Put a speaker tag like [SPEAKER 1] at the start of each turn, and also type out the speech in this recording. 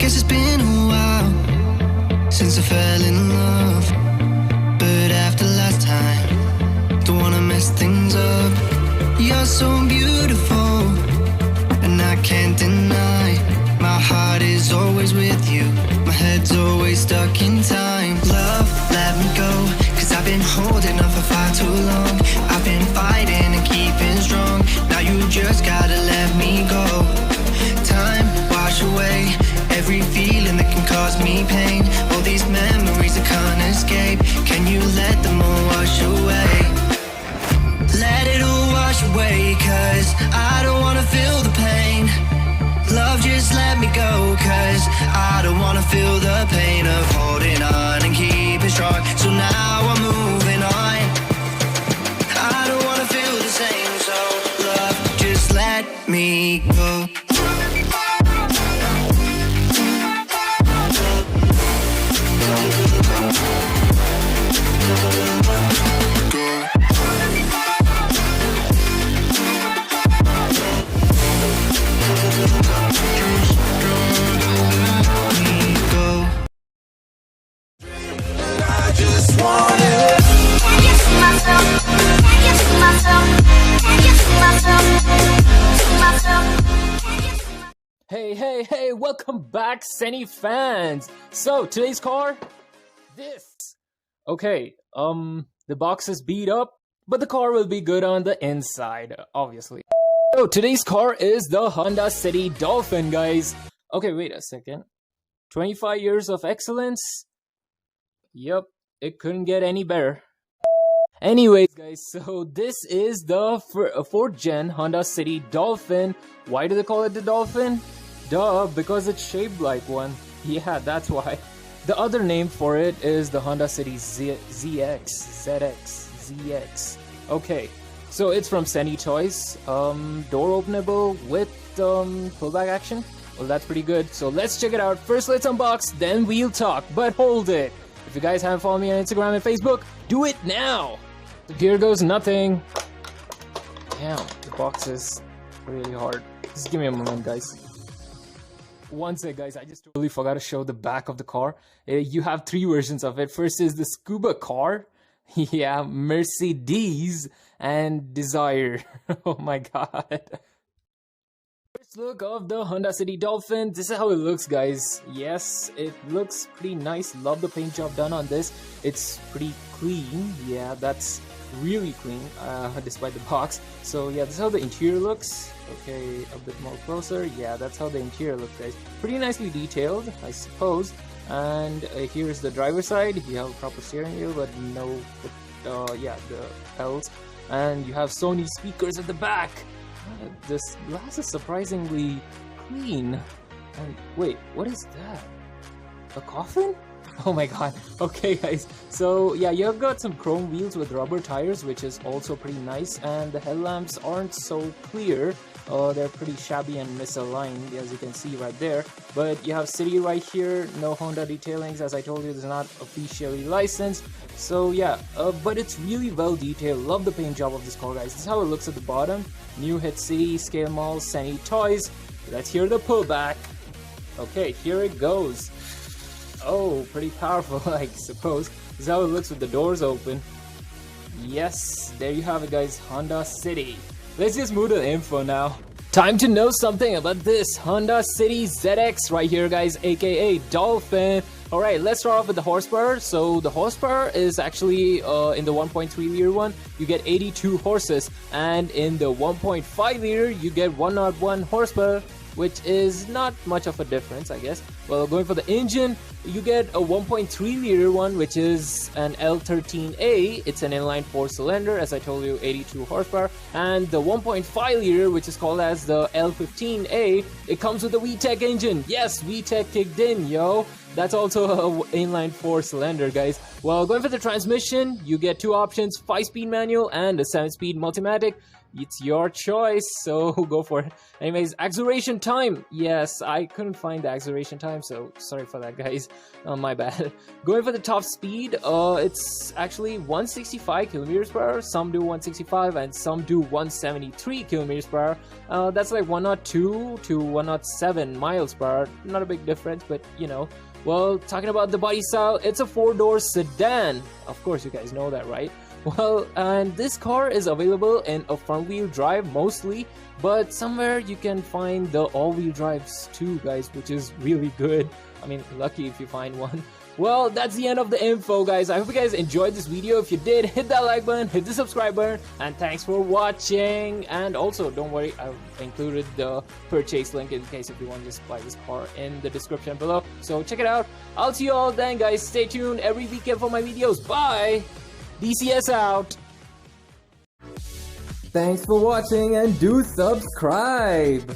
[SPEAKER 1] guess it's been a while since I fell in love, but after last time, don't wanna mess things up. You're so beautiful, and I can't deny, my heart is always with you, my head's always stuck in time. Love, let me go, cause I've been holding on for far too long. I've been fighting and keeping strong, now you just gotta let me go. Time, wash away every feeling that can cause me pain. All these memories I can't escape, can you let them all wash away? Let it all wash away, cause I don't wanna feel the pain. Love, just let me go, cause I don't wanna feel the pain of holding on and keeping strong. So now I'm moving on, I don't wanna feel the same. So love, just let me go.
[SPEAKER 2] Hey, welcome back, CENTY fans! So, today's car, this. Okay, the box is beat up, but the car will be good on the inside, obviously. So, today's car is the Honda City Dolphin, guys. Okay, wait a second. 25 years of excellence? Yep, it couldn't get any better. Anyways, guys, so this is the 4th gen Honda City Dolphin. Why do they call it the Dolphin? Duh, because it's shaped like one. Yeah, that's why. The other name for it is the Honda City ZX. Okay, so it's from CENTY Toys. Door openable with pullback action. Well, that's pretty good. So let's check it out. First, let's unbox, then we'll talk. But hold it. If you guys haven't followed me on Instagram and Facebook, do it now. Here goes nothing. Damn, the box is really hard. Just give me a moment, guys. One sec, guys, I just totally forgot to show the back of the car. You have 3 versions of it. First is the Scuba car. Yeah, Mercedes and Desire. Oh my god. First look of the Honda City Dolphin. This is how it looks, guys. Yes, it looks pretty nice. Love the paint job done on this. It's pretty clean. Yeah, that's really clean, despite the box. So yeah, this is how the interior looks. Okay, a bit more closer. Yeah, that's how the interior looks, guys. Pretty nicely detailed, I suppose. And here's the driver's side. You have a proper steering wheel, but no, yeah, the pedals. And you have Sony speakers at the back. This glass is surprisingly clean. And wait, what is that? A coffin? Oh my god. Okay, guys, so yeah, you've got some chrome wheels with rubber tires, which is also pretty nice, and the headlamps aren't so clear. They're pretty shabby and misaligned, as you can see right there. But you have City right here. No Honda detailings, as I told you, it's not officially licensed. So yeah, but it's really well detailed. Love the paint job of this car, guys. This is how it looks at the bottom. New hit City, Scale Mall, CENTY Toys. Let's hear the pullback. Okay, here it goes. Oh, pretty powerful, I suppose. This is how it looks with the doors open. Yes, there you have it, guys. Honda City. Let's just move to the info now. Time to know something about this Honda City ZX right here, guys, aka Dolphin. Alright, let's start off with the horsepower. So the horsepower is actually in the 1.3 liter one, you get 82 horses, and in the 1.5 liter, you get 101 horsepower, which is not much of a difference, I guess. Well, going for the engine, you get a 1.3 liter one, which is an L13A. It's an inline 4-cylinder, as I told you, 82 horsepower. And the 1.5 liter, which is called as the L15A, it comes with a VTEC engine. Yes, VTEC kicked in, yo. That's also an inline 4-cylinder, guys. Well, going for the transmission, you get 2 options, 5-speed manual and a 7-speed multimatic. it's your choice, so go for it. Anyways, acceleration time. Yes, I couldn't find the acceleration time, so sorry for that, guys. My bad. Going for the top speed, it's actually 165 kilometers per hour. Some do 165 and some do 173 kilometers per hour. That's like 102 to 107 miles per hour. Not a big difference, but you know. Well, talking about the body style, it's a 4-door sedan. Of course, you guys know that, right? Well, and this car is available in a front-wheel drive mostly, but somewhere you can find the all-wheel drives too, guys, which is really good. I mean, lucky if you find one. Well, that's the end of the info, guys. I hope you guys enjoyed this video. If you did, hit that like button, hit the subscribe button, and thanks for watching. And also, don't worry, I've included the purchase link in case if you want to just buy this car in the description below. So check it out. I'll see you all then, guys. Stay tuned every weekend for my videos. Bye! DCS out! Thanks for watching and do subscribe!